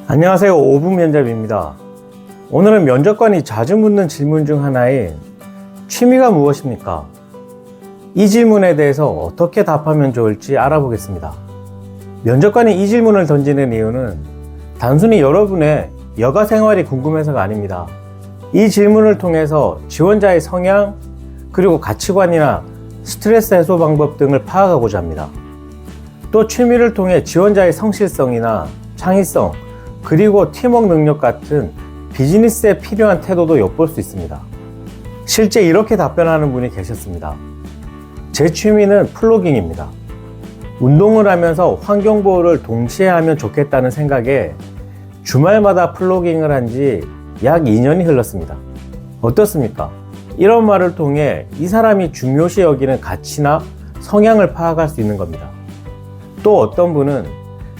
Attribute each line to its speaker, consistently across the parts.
Speaker 1: 안녕하세요. 5분 면접입니다. 오늘은 면접관이 자주 묻는 질문 중 하나인 취미가 무엇입니까? 이 질문에 대해서 어떻게 답하면 좋을지 알아보겠습니다. 면접관이 이 질문을 던지는 이유는 단순히 여러분의 여가 생활이 궁금해서가 아닙니다. 이 질문을 통해서 지원자의 성향, 그리고 가치관이나 스트레스 해소 방법 등을 파악하고자 합니다. 또 취미를 통해 지원자의 성실성이나 창의성, 그리고 팀워크 능력 같은 비즈니스에 필요한 태도도 엿볼 수 있습니다. 실제 이렇게 답변하는 분이 계셨습니다. 제 취미는 플로깅입니다. 운동을 하면서 환경보호를 동시에 하면 좋겠다는 생각에 주말마다 플로깅을 한 지 약 2년이 흘렀습니다. 어떻습니까? 이런 말을 통해 이 사람이 중요시 여기는 가치나 성향을 파악할 수 있는 겁니다. 또 어떤 분은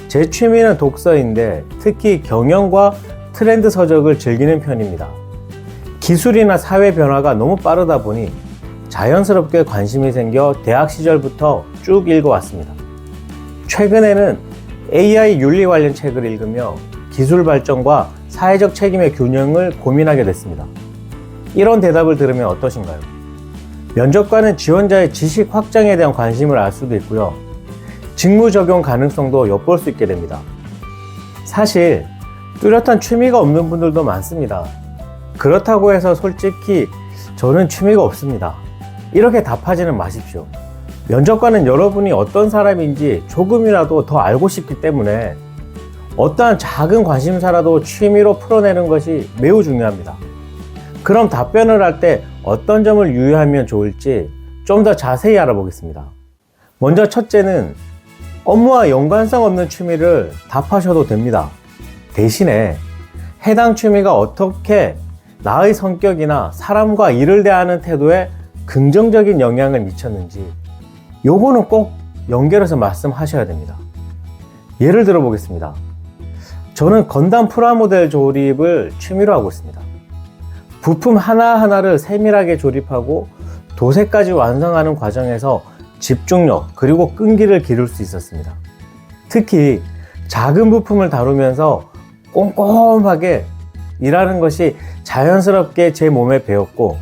Speaker 1: 제 취미는 독서인데 특히 경영과 트렌드 서적을 즐기는 편입니다. 기술이나 사회 변화가 너무 빠르다 보니 자연스럽게 관심이 생겨 대학 시절부터 쭉 읽어왔습니다. 최근에는 AI 윤리 관련 책을 읽으며 기술 발전과 사회적 책임의 균형을 고민하게 됐습니다. 이런 대답을 들으면 어떠신가요? 면접관은 지원자의 지식 확장에 대한 관심을 알 수도 있고요. 직무 적용 가능성도 엿볼 수 있게 됩니다. 사실 뚜렷한 취미가 없는 분들도 많습니다. 그렇다고 해서 솔직히 저는 취미가 없습니다, 이렇게 답하지는 마십시오. 면접관은 여러분이 어떤 사람인지 조금이라도 더 알고 싶기 때문에 어떠한 작은 관심사라도 취미로 풀어내는 것이 매우 중요합니다. 그럼 답변을 할 때 어떤 점을 유의하면 좋을지 좀 더 자세히 알아보겠습니다. 먼저 첫째는 업무와 연관성 없는 취미를 답하셔도 됩니다. 대신에 해당 취미가 어떻게 나의 성격이나 사람과 일을 대하는 태도에 긍정적인 영향을 미쳤는지 요거는 꼭 연결해서 말씀하셔야 됩니다. 예를 들어 보겠습니다. 저는 건담 프라모델 조립을 취미로 하고 있습니다. 부품 하나하나를 세밀하게 조립하고 도색까지 완성하는 과정에서 집중력 그리고 끈기를 기를 수 있었습니다. 특히 작은 부품을 다루면서 꼼꼼하게 일하는 것이 자연스럽게 제 몸에 배웠고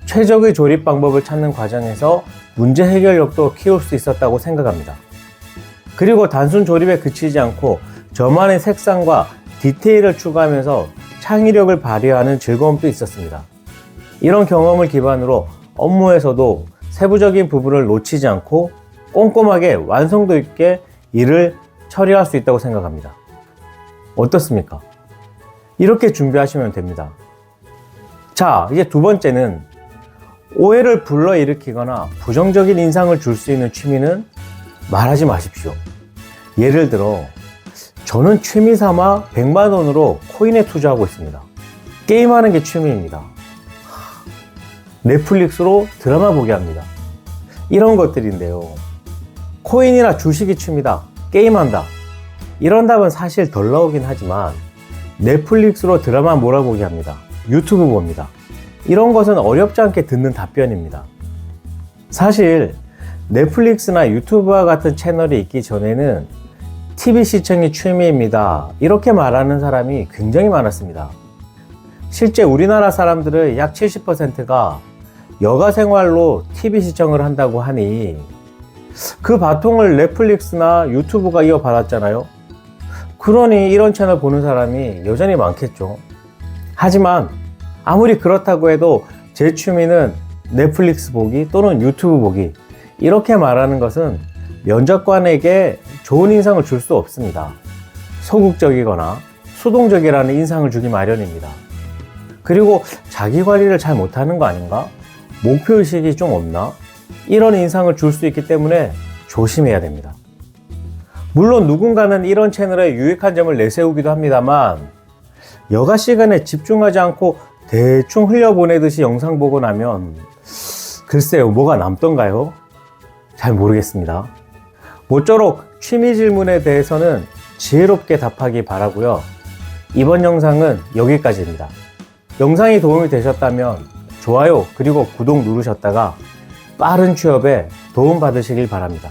Speaker 1: 최적의 조립 방법을 찾는 과정에서 문제 해결력도 키울 수 있었다고 생각합니다. 그리고 단순 조립에 그치지 않고 저만의 색상과 디테일을 추가하면서 창의력을 발휘하는 즐거움도 있었습니다. 이런 경험을 기반으로 업무에서도 세부적인 부분을 놓치지 않고 꼼꼼하게 완성도 있게 일을 처리할 수 있다고 생각합니다. 어떻습니까? 이렇게 준비하시면 됩니다. 자, 이제 두 번째는 오해를 불러일으키거나 부정적인 인상을 줄 수 있는 취미는 말하지 마십시오. 예를 들어 저는 취미 삼아 100만 원으로 코인에 투자하고 있습니다. 게임하는 게 취미입니다. 넷플릭스로 드라마 보게 합니다. 이런 것들인데요. 코인이나 주식이 취미다, 게임한다, 이런 답은 사실 덜 나오긴 하지만 넷플릭스로 드라마 몰아보게 합니다. 유튜브 봅니다. 이런 것은 어렵지 않게 듣는 답변입니다. 사실 넷플릭스나 유튜브와 같은 채널이 있기 전에는 TV 시청이 취미입니다, 이렇게 말하는 사람이 굉장히 많았습니다. 실제 우리나라 사람들의 약 70%가 여가 생활로 TV 시청을 한다고 하니 그 바통을 넷플릭스나 유튜브가 이어받았잖아요. 그러니 이런 채널 보는 사람이 여전히 많겠죠. 하지만 아무리 그렇다고 해도 제 취미는 넷플릭스 보기 또는 유튜브 보기, 이렇게 말하는 것은 면접관에게 좋은 인상을 줄 수 없습니다. 소극적이거나 수동적이라는 인상을 주기 마련입니다. 그리고 자기 관리를 잘 못하는 거 아닌가? 목표의식이 좀 없나? 이런 인상을 줄 수 있기 때문에 조심해야 됩니다. 물론 누군가는 이런 채널에 유익한 점을 내세우기도 합니다만 여가 시간에 집중하지 않고 대충 흘려보내듯이 영상 보고 나면 글쎄요, 뭐가 남던가요? 잘 모르겠습니다. 모쪼록 취미 질문에 대해서는 지혜롭게 답하기 바라고요. 이번 영상은 여기까지입니다. 영상이 도움이 되셨다면 좋아요 그리고 구독 누르셨다가 빠른 취업에 도움 받으시길 바랍니다.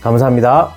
Speaker 1: 감사합니다.